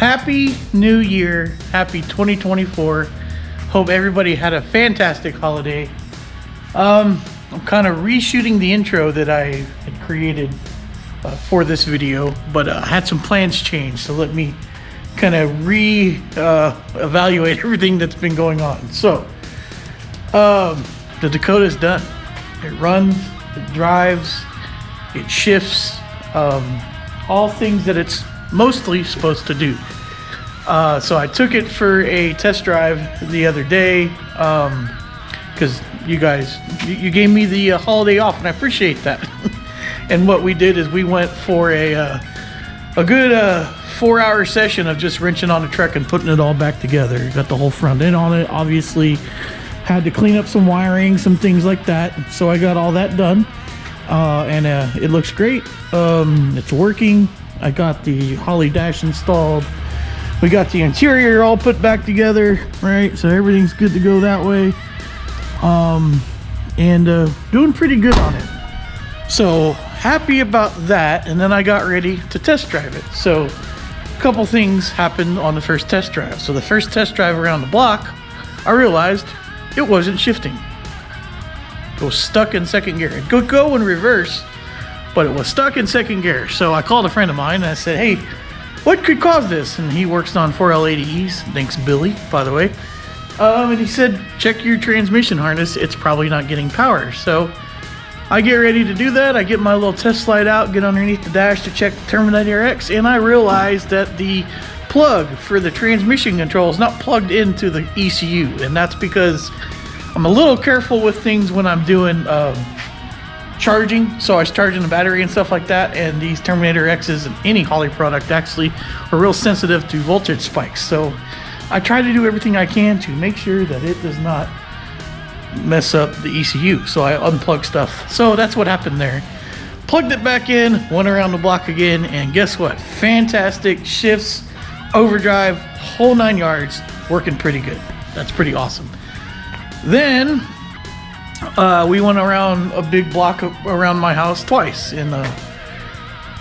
Happy New Year. Happy 2024. Hope everybody had a fantastic holiday. I'm kind of reshooting the intro that I had created for this video, but I had some plans changed, so let me kind of evaluate everything that's been going on. So the Dakota's done. It runs, it drives, it shifts, all things that it's mostly supposed to do. So I took it for a test drive the other day because you guys, you gave me the holiday off, and I appreciate that. And what we did is we went for a good 4-hour session of just wrenching on the truck and putting it all back together. Got the whole front end on it, obviously. Had to clean up some wiring, some things like that. So I got all that done, and it looks great. It's working. I got the Holly dash installed. We got the interior all put back together, right? So everything's good to go that way. And doing pretty good on it. So happy about that. And then I got ready to test drive it. So a couple things happened on the first test drive. So the first test drive around the block, I realized it wasn't shifting. It was stuck in second gear. It could go in reverse, but it was stuck in second gear. So I called a friend of mine and I said, hey, what could cause this? And he works on 4L80Es. Thanks, Billy, by the way. And he said, check your transmission harness. It's probably not getting power. So I get ready to do that. I get my little test slide out, get underneath the dash to check the Terminator X, and I realized that the plug for the transmission control is not plugged into the ECU. And that's because I'm a little careful with things when I'm doing charging. So I was charging the battery and stuff like that, and these Terminator X's and any Holly product actually are real sensitive to voltage spikes. So I try to do everything I can to make sure that it does not mess up the ECU. So I unplug stuff. So that's what happened there. Plugged it back in, went around the block again, and guess what? Fantastic shifts, overdrive, whole 9 yards, working pretty good. That's pretty awesome. Then we went around a big block around my house twice.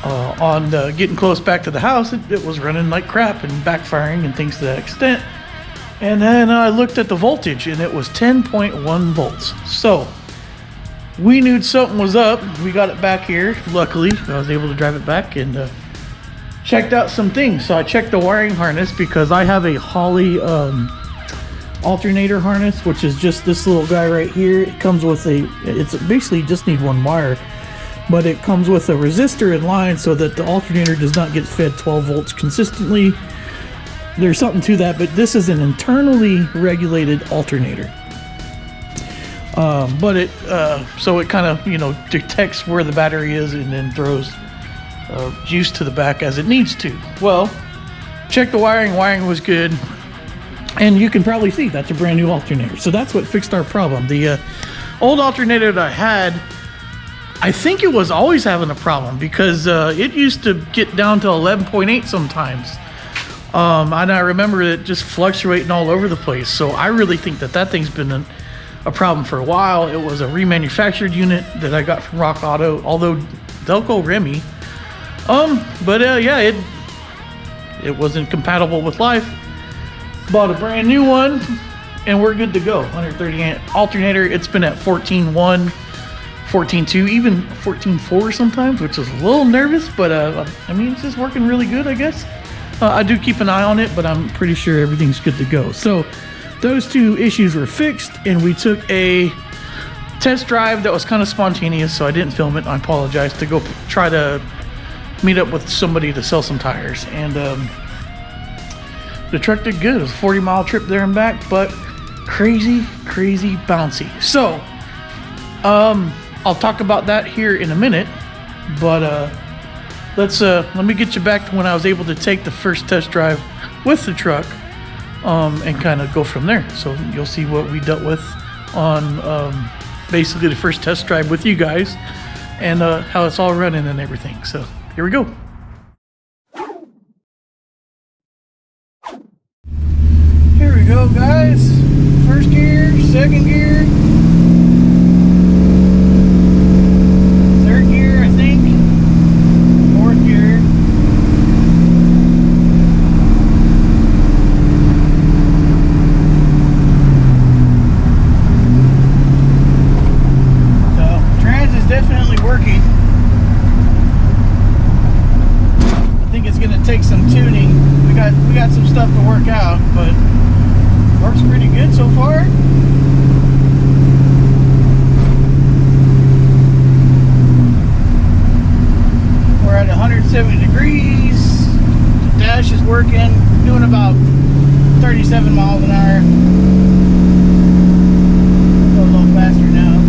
On getting close back to the house, it was running like crap and backfiring and things to that extent. And then I looked at the voltage, and it was 10.1 volts. So we knew something was up. We got it back here. Luckily, I was able to drive it back and checked out some things. So I checked the wiring harness because I have a Holly alternator harness, which is just this little guy right here. It comes with it's basically just need one wire, but it comes with a resistor in line so that the alternator does not get fed 12 volts consistently. There's something to that, but this is an internally regulated alternator. But it so it kind of, detects where the battery is and then throws juice to the back as it needs to. Well, check the wiring. Wiring was good. And you can probably see that's a brand new alternator. So that's what fixed our problem. The old alternator that I had, I think it was always having a problem because it used to get down to 11.8 sometimes. And I remember it just fluctuating all over the place. So I really think that thing's been a problem for a while. It was a remanufactured unit that I got from Rock Auto, although Delco Remy. But yeah, it wasn't compatible with life. Bought a brand new one, and we're good to go. 130 amp alternator. It's been at 14.1, 14.2, even 14.4 sometimes, which is a little nervous, but I mean, it's just working really good, I guess. I do keep an eye on it, but I'm pretty sure everything's good to go. So those two issues were fixed, and we took a test drive that was kind of spontaneous, so I didn't film it. I apologize. To go try to meet up with somebody to sell some tires, and the truck did good. It was a 40-mile trip there and back, but crazy bouncy. So I'll talk about that here in a minute, but let me get you back to when I was able to take the first test drive with the truck, and kind of go from there. So you'll see what we dealt with on basically the first test drive with you guys, and how it's all running and everything. So here we go. Here we go, guys. First gear, second gear, third gear, I think, fourth gear. stuff to work out, but works pretty good so far. We're at 170 degrees. The dash is working, doing about 37 miles an hour. Go a little faster now.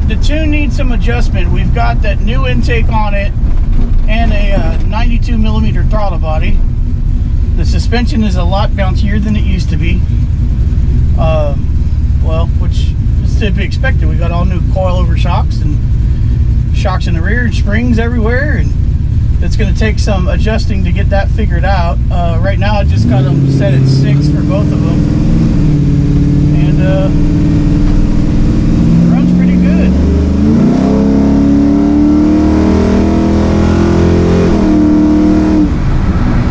The tune needs some adjustment. We've got that new intake on it and a 92 millimeter throttle body. The suspension is a lot bouncier than it used to be. Well, which is to be expected. We got all new coilover shocks and shocks in the rear and springs everywhere, and it's going to take some adjusting to get that figured out. Right now I just got them set at 6 for both of them, and good.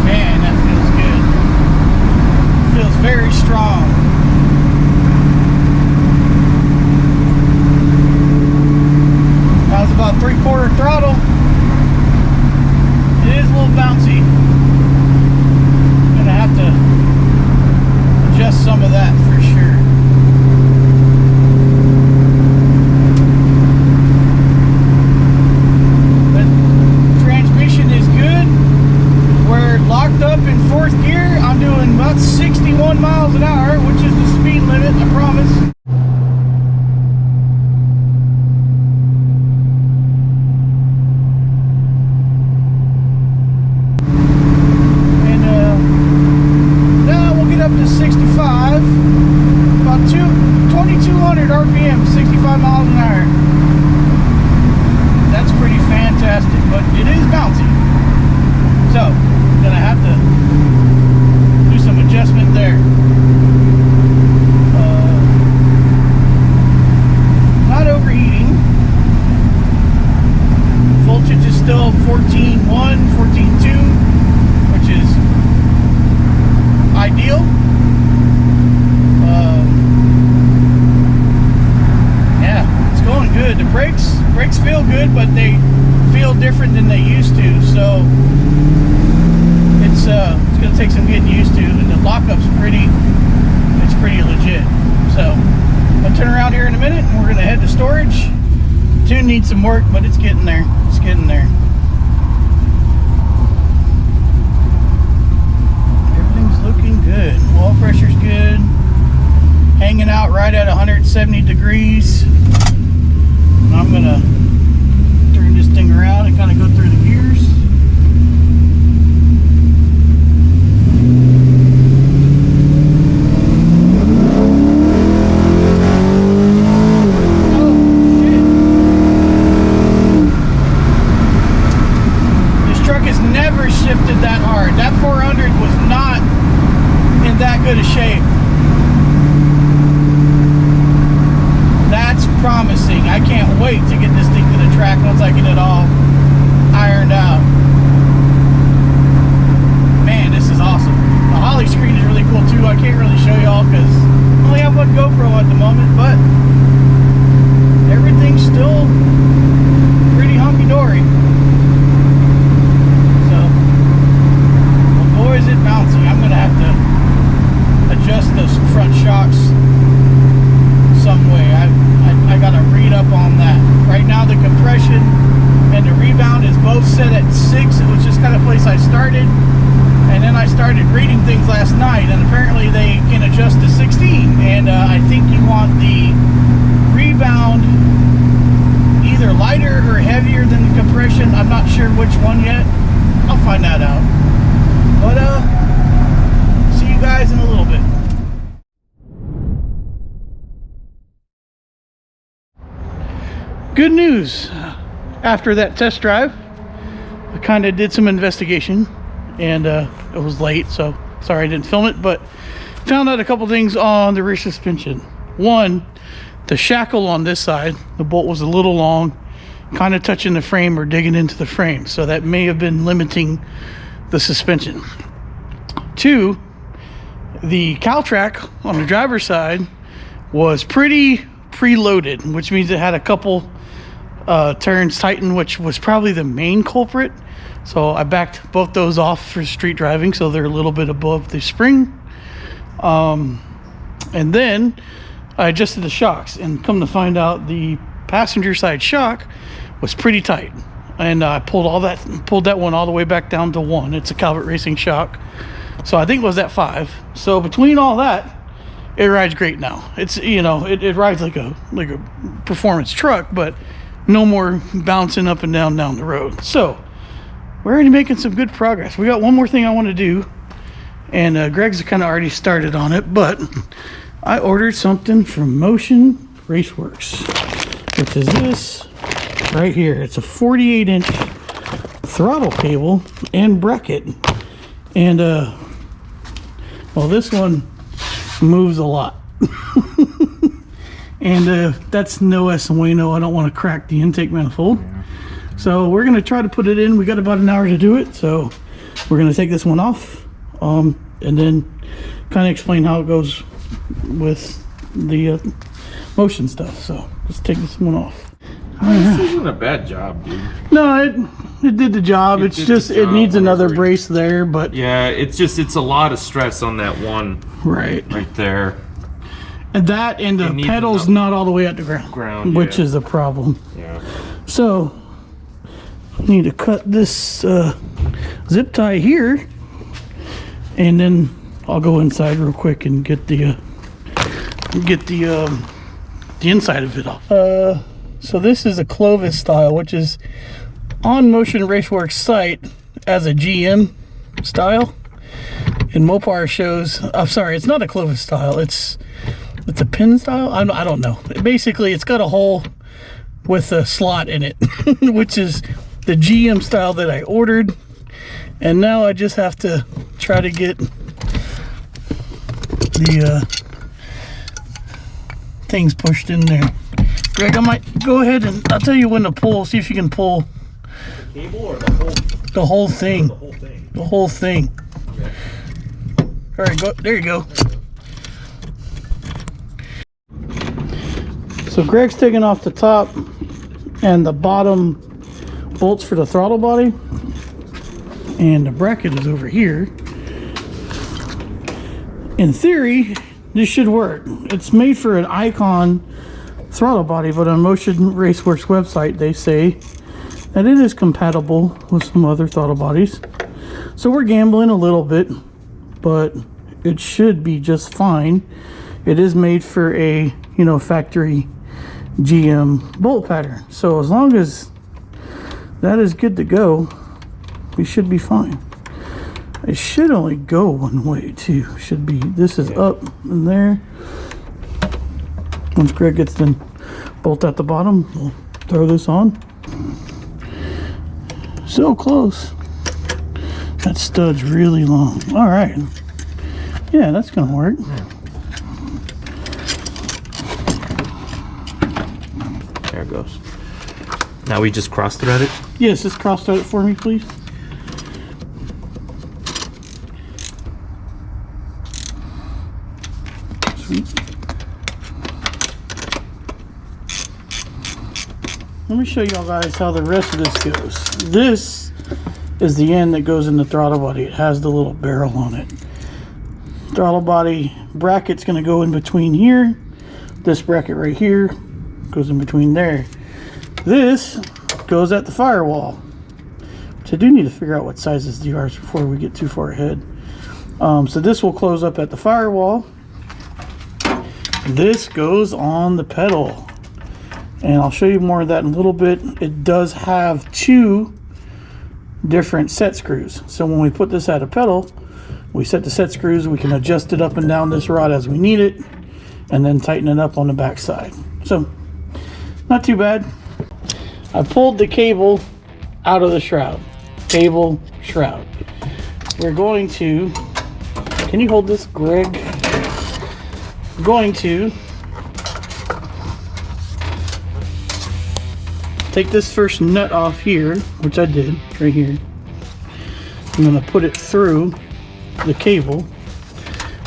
Man, that feels good. Feels very strong. That was about 3/4 throttle. It is a little bouncy. I'm gonna have to adjust some of that for sure. Locked up in 4th gear, I'm doing about 61 miles an hour, which is the speed limit, I promise. And now we'll get up to 65, about 2,200 RPM, 65 miles an hour. That's pretty fantastic, but it is bouncy. So, gonna have to do some adjustment there. Not overheating. Voltage is still 14.1, 14.2, which is ideal. Yeah, it's going good. The brakes feel good, but they feel different than they used to. So it's going to take some getting used to, and the lockup's pretty legit. So I'll turn around here in a minute and we're going to head to storage. The tune needs some work, but it's getting there. It's getting there. Everything's looking good. Wall pressure's good. Hanging out right at 170 degrees. And I'm going to turn this thing around and kind of go through the gears. Shifted that hard. That 400 was not in that good a shape. That's promising. I can't wait to get this thing to the track once I get it all ironed out. Man, this is awesome. The Holly screen is really cool too. I can't really show y'all because I only have one GoPro at the moment, but everything's still pretty hunky-dory. Is it bouncy? I'm gonna have to adjust those front shocks some way. I gotta read up on that. Right now the compression and the rebound is both set at 6, which is kind of place I started, and then I started reading things last night, and apparently they can adjust to 16, and I think you want the rebound either lighter or heavier than the compression. I'm not sure which one yet. I'll find that out. But see you guys in a little bit. Good news. After that test drive, I kind of did some investigation, and it was late, so sorry I didn't film it, but found out a couple things on the rear suspension. One, the shackle on this side, the bolt was a little long, kind of touching the frame or digging into the frame. So that may have been limiting the suspension. 2, the caltrac on the driver's side was pretty preloaded, which means it had a couple turns tightened, which was probably the main culprit. So I backed both those off for street driving, so they're a little bit above the spring. And then I adjusted the shocks, and come to find out the passenger side shock was pretty tight, and I pulled that one all the way back down to 1. It's a Calvert Racing shock, so I think it was at 5. So between all that, it rides great now. It's, you know, it rides like a performance truck, but no more bouncing up and down the road. So we're already making some good progress. We got one more thing I want to do, and Greg's kind of already started on it, but I ordered something from Motion Raceworks, which is this right here. It's a 48-inch throttle cable and bracket, and well, this one moves a lot. And that's no es bueno. I don't want to crack the intake manifold, so we're gonna try to put it in. We got about an hour to do it, so we're gonna take this one off, and then kind of explain how it goes with the motion stuff. So let's take this one off. This isn't a bad job, dude. No, it did the job. It's just it needs another brace there, but yeah, it's a lot of stress on that one right there. And that, and the pedal's not all the way at the ground, which is a problem. Yeah. So I need to cut this zip tie here, and then I'll go inside real quick and get the inside of it off. So this is a Clovis style, which is on Motion Raceworks site as a GM style, and Nopar shows, I'm sorry, it's not a Clovis style, it's a pin style. I don't know. Basically, it's got a hole with a slot in it, which is the GM style that I ordered, and now I just have to try to get the things pushed in there. Greg, I might go ahead and I'll tell you when to pull. See if you can pull the cable or the whole thing. The whole thing. The whole thing. Okay. All right, go. There you go. So Greg's taking off the top and the bottom bolts for the throttle body, and the bracket is over here. In theory, this should work. It's made for an Icon throttle body, but on Motion Raceworks website they say that it is compatible with some other throttle bodies. So we're gambling a little bit, but it should be just fine. It is made for a, you know, factory GM bolt pattern. So as long as that is good to go, we should be fine. It should only go one way too. Should be, this is up and there. Once Greg gets the bolt at the bottom, we'll throw this on. So close. That stud's really long. All right. Yeah, that's gonna work. There it goes. Now we just cross thread it? Yes, just cross thread it for me, please. Sweet. Let me show y'all guys how the rest of this goes. This is the end that goes in the throttle body. It has the little barrel on it. Throttle body bracket's going to go in between here. This bracket right here goes in between there. This goes at the firewall, which I do need to figure out what sizes these are before we get too far ahead. So this will close up at the firewall. This goes on the pedal, and I'll show you more of that in a little bit. It does have two different set screws, so when we put this at a pedal, we set the set screws. We can adjust it up and down this rod as we need it, and then tighten it up on the back side. So not too bad. I pulled the cable out of the shroud. Cable, shroud. We're going to, can you hold this, Greg? Going to take this first nut off here, which I did right here. I'm gonna put it through the cable.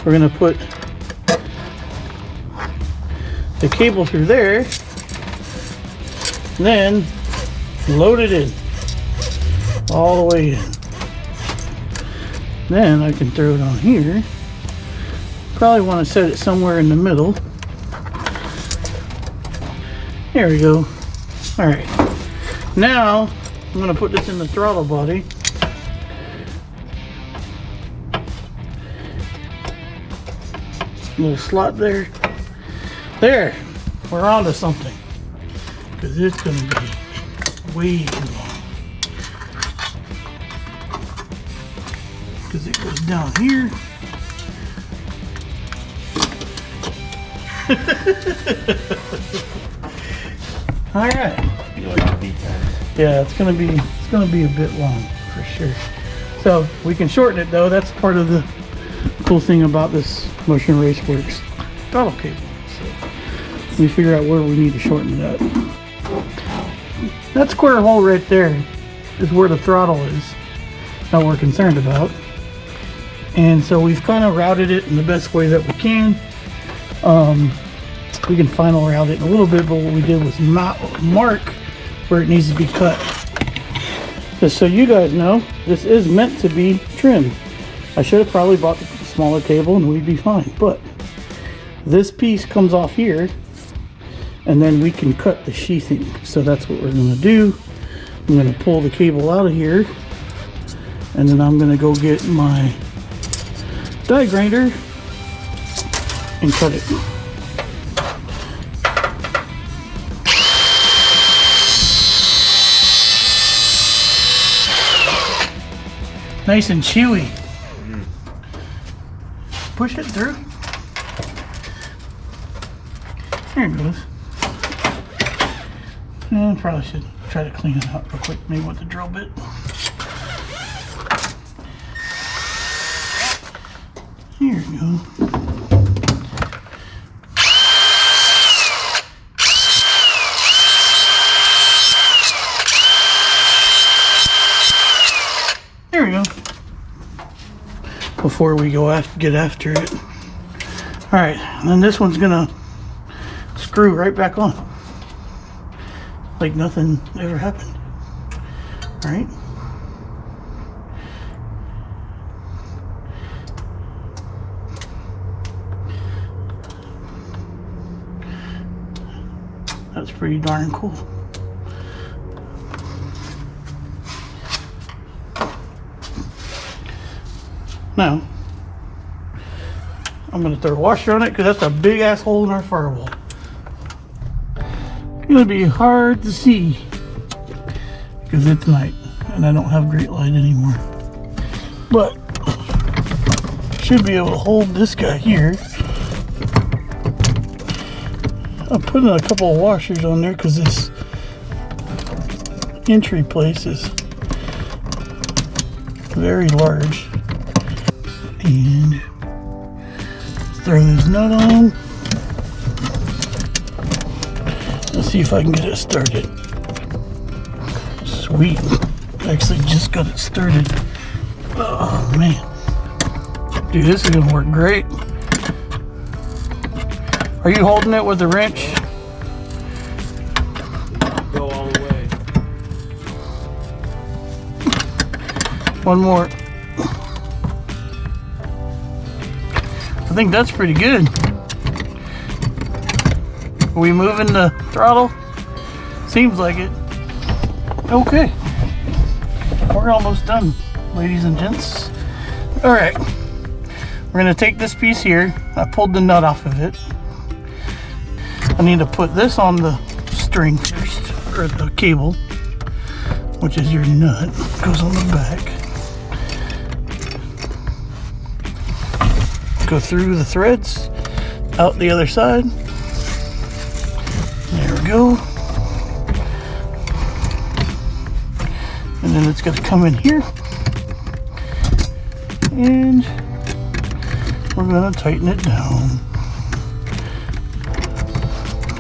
We're gonna put the cable through there, then load it in all the way in. Then I can throw it on here. Probably want to set it somewhere in the middle. There we go. All right, now I'm gonna put this in the throttle body. Little slot there. There, we're on to something. Because it's gonna be way too long. Because it goes down here. All right. Yeah, it's gonna be a bit long for sure. So we can shorten it though. That's part of the cool thing about this Motion Raceworks throttle cable. So we figure out where we need to shorten it up. That square hole right there is where the throttle is that we're concerned about. And so we've kind of routed it in the best way that we can. We can final route it in a little bit, but what we did was mark where it needs to be cut. Just so you guys know, this is meant to be trimmed. I should have probably bought the smaller cable and we'd be fine, but this piece comes off here and then we can cut the sheathing. So that's what we're gonna do. I'm gonna pull the cable out of here and then I'm gonna go get my die grinder and cut it. Nice and chewy. Push it through. There it goes. I probably should try to clean it out real quick, maybe with the drill bit. Here we go. There we go. Before we go get after it. All right, and then this one's gonna screw right back on, like nothing ever happened. All right. That's pretty darn cool. Now, I'm going to throw a washer on it because that's a big ass hole in our firewall. It's going to be hard to see because it's night and I don't have great light anymore. But should be able to hold this guy here. I'm putting a couple of washers on there because this entry place is very large. And throw this nut on. Let's see if I can get it started. Sweet. Actually just got it started. Oh man. Dude, this is gonna work great. Are you holding it with the wrench? Go all the way. One more. I think that's pretty good. Are we moving the throttle? Seems like it. Okay. We're almost done, ladies and gents. All right. We're gonna take this piece here. I pulled the nut off of it. I need to put this on the string first, or the cable, which is your nut. Goes on the back. Go through the threads, out the other side. There we go. And then it's going to come in here. And we're going to tighten it down.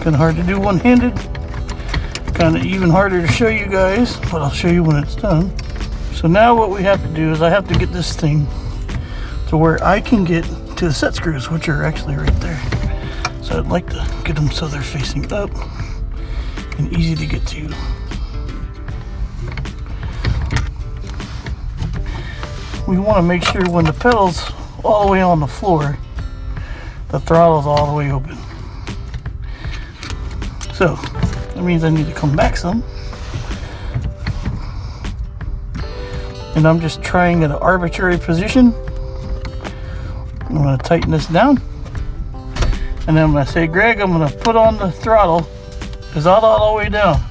Kind of hard to do one-handed. kind of even harder to show you guys, but I'll show you when it's done. So now what we have to do is I have to get this thing to where I can get to the set screws, which are actually right there. So I'd like to get them so they're facing up and easy to get to. We want to make sure when the pedal's all the way on the floor, the throttle's all the way open. So that means I need to come back some. And I'm just trying at an arbitrary position. I'm going to tighten this down. And then when I say, Greg, I'm going to put on the throttle. Is that all the way down?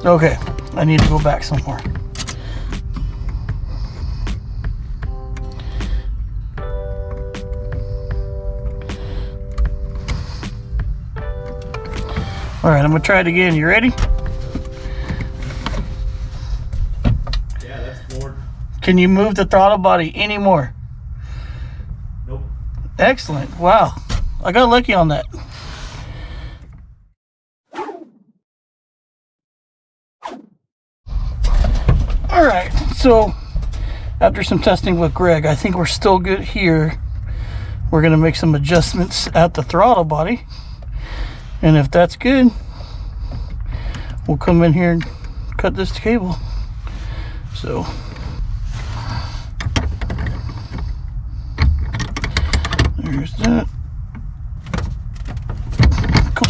Okay, I need to go back some more. All right, I'm gonna try it again. You ready? Yeah, that's floored. Can you move the throttle body anymore? Nope. Excellent. Wow. I got lucky on that. All right, so after some testing with Greg, I think we're still good here. We're gonna make some adjustments at the throttle body. And if that's good, we'll come in here and cut this cable. So there's that. Cool.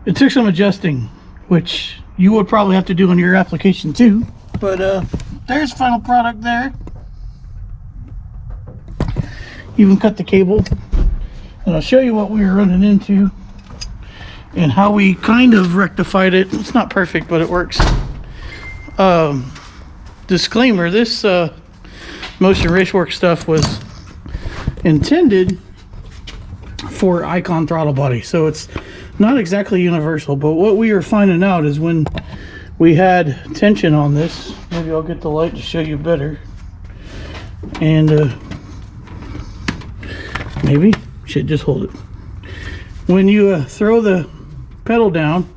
It took some adjusting, which you would probably have to do on your application too. But there's final product there. Even cut the cable. And I'll show you what we were running into and how we kind of rectified it. It's not perfect, but it works. Disclaimer, this Motion Raceworks stuff was intended for Icon throttle body. So it's not exactly universal, but what we were finding out is when we had tension on this, maybe I'll get the light to show you better. And maybe. Shit, just hold it. When you throw the pedal down,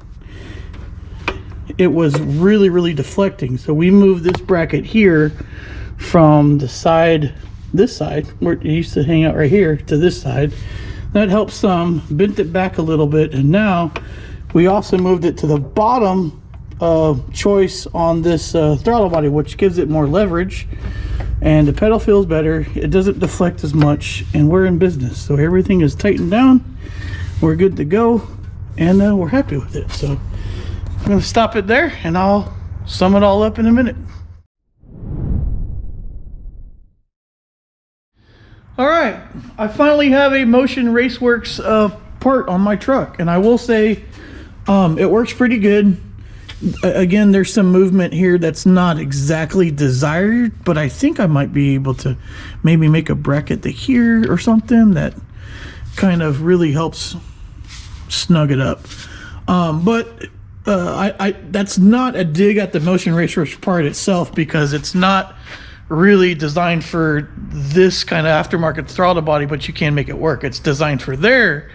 it was really deflecting. So we moved this bracket here from the side, this side, where it used to hang out right here, to this side. That helped some, bent it back a little bit, and now we also moved it to the bottom choice on this throttle body, which gives it more leverage. And the pedal feels better, it doesn't deflect as much, and we're in business. So everything is tightened down, we're good to go, and we're happy with it. So I'm gonna stop it there, and I'll sum it all up in a minute. All right, I finally have a Motion Raceworks part on my truck, and I will say it works pretty good. Again, there's some movement here that's not exactly desired, but I think I might be able to maybe make a bracket to here or something that kind of really helps snug it up. But that's not a dig at the Motion Raceworks part itself, because it's not really designed for this kind of aftermarket throttle body, but you can make it work. It's designed for their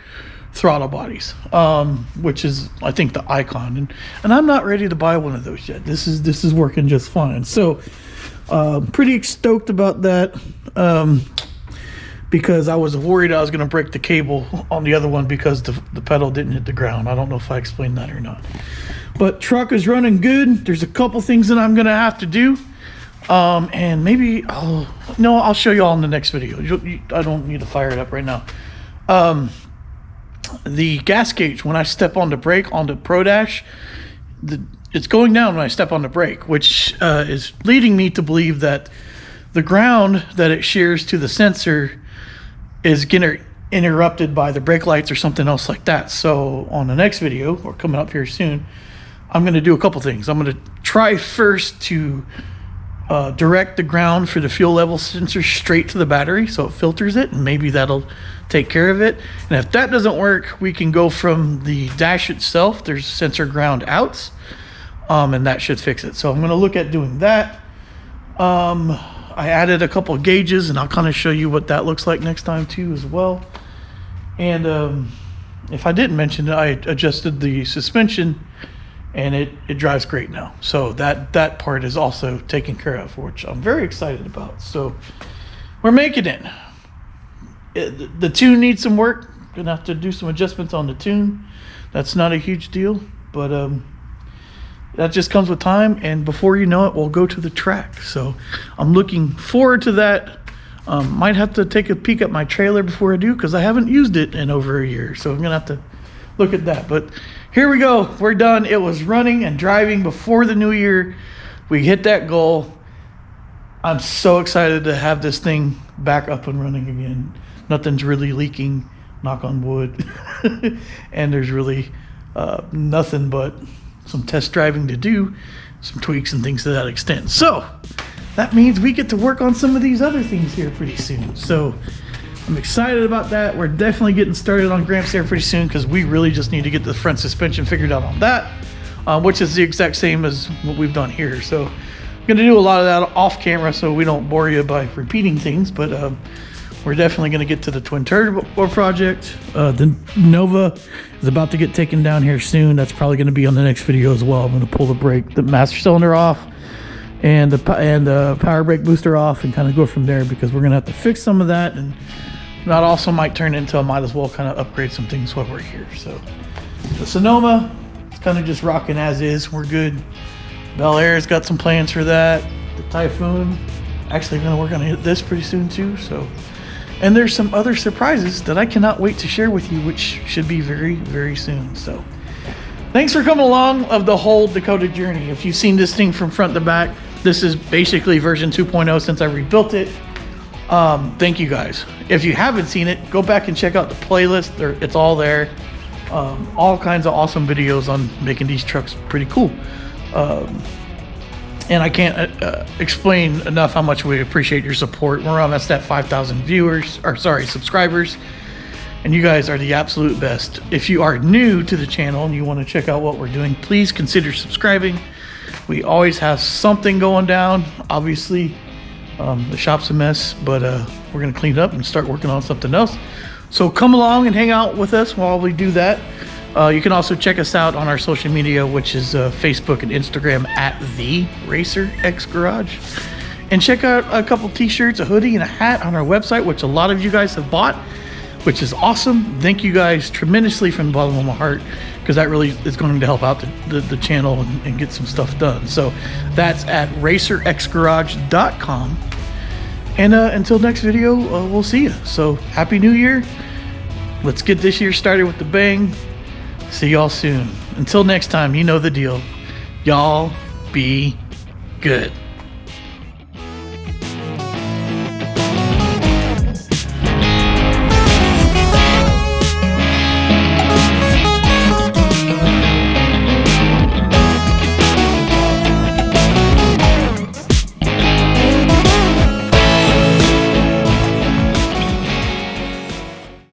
throttle bodies, which is, I think, the Icon, and I'm not ready to buy one of those yet. This is working just fine. So pretty stoked about that, because I was worried I was going to break the cable on the other one because the pedal didn't hit the ground. I don't know if I explained that or not, but truck is running good. There's a couple things that I'm going to have to do, and maybe I'll show you all in the next video. I don't need to fire it up right now. The gas gauge, when I step on the brake on the Pro Dash, it's going down when I step on the brake, which is leading me to believe that the ground that it shears to the sensor is getting interrupted by the brake lights or something else like that. So on the next video, or coming up here soon, I'm going to do a couple things. I'm going to try first to direct the ground for the fuel level sensor straight to the battery so it filters it, and maybe that'll take care of it. And if that doesn't work, we can go from the dash itself. There's sensor ground outs, and that should fix it. So I'm going to look at doing that. I added a couple of gauges, and I'll kind of show you what that looks like next time too as well. And if I didn't mention it, I adjusted the suspension, and it drives great now. So that part is also taken care of, which I'm very excited about. So we're making it. The tune needs some work. Gonna have to do some adjustments on the tune. That's not a huge deal, but that just comes with time, and before you know it, we'll go to the track. So I'm looking forward to that. Might have to take a peek at my trailer before I do, because I haven't used it in over a year. So I'm gonna have to look at that. But here we go. We're done. It was running and driving before the new year. We hit that goal. I'm so excited to have this thing back up and running again. Nothing's really leaking, knock on wood. And there's really nothing but some test driving to do, some tweaks and things to that extent. So that means we get to work on some of these other things here pretty soon. So I'm excited about that. We're definitely getting started on Gramps here pretty soon, because we really just need to get the front suspension figured out on that, which is the exact same as what we've done here. So I'm going to do a lot of that off camera so we don't bore you by repeating things, but we're definitely going to get to the twin turbo project. The Nova is about to get taken down here soon. That's probably going to be on the next video as well. I'm going to pull the master cylinder off and the power brake booster off, and kind of go from there, because we're going to have to fix some of that, and that also might turn into, I might as well kind of upgrade some things while we're here. So the Sonoma, it's kind of just rocking as is. We're good. Bel Air's got some plans for that. The Typhoon, actually going to work on this pretty soon too. So, and there's some other surprises that I cannot wait to share with you, which should be very, very soon. So thanks for coming along of the whole Dakota journey. If you've seen this thing from front to back, this is basically version 2.0 since I rebuilt it. Thank you guys. If you haven't seen it, go back and check out the playlist. It's all there. All kinds of awesome videos on making these trucks pretty cool. And I can't explain enough how much we appreciate your support. We're almost at 5,000 subscribers, and you guys are the absolute best. If you are new to the channel and you want to check out what we're doing, please consider subscribing. We always have something going down. Obviously, the shop's a mess, but we're going to clean it up and start working on something else. So come along and hang out with us while we do that. You can also check us out on our social media, which is Facebook and Instagram at the Raceworks Garage. And check out a couple t-shirts, a hoodie, and a hat on our website, which a lot of you guys have bought, which is awesome. Thank you guys tremendously from the bottom of my heart, because that really is going to help out the channel and get some stuff done. So that's at racerxgarage.com. And until next video, we'll see you. So happy new year. Let's get this year started with the bang. See y'all soon. Until next time, you know the deal. Y'all be good.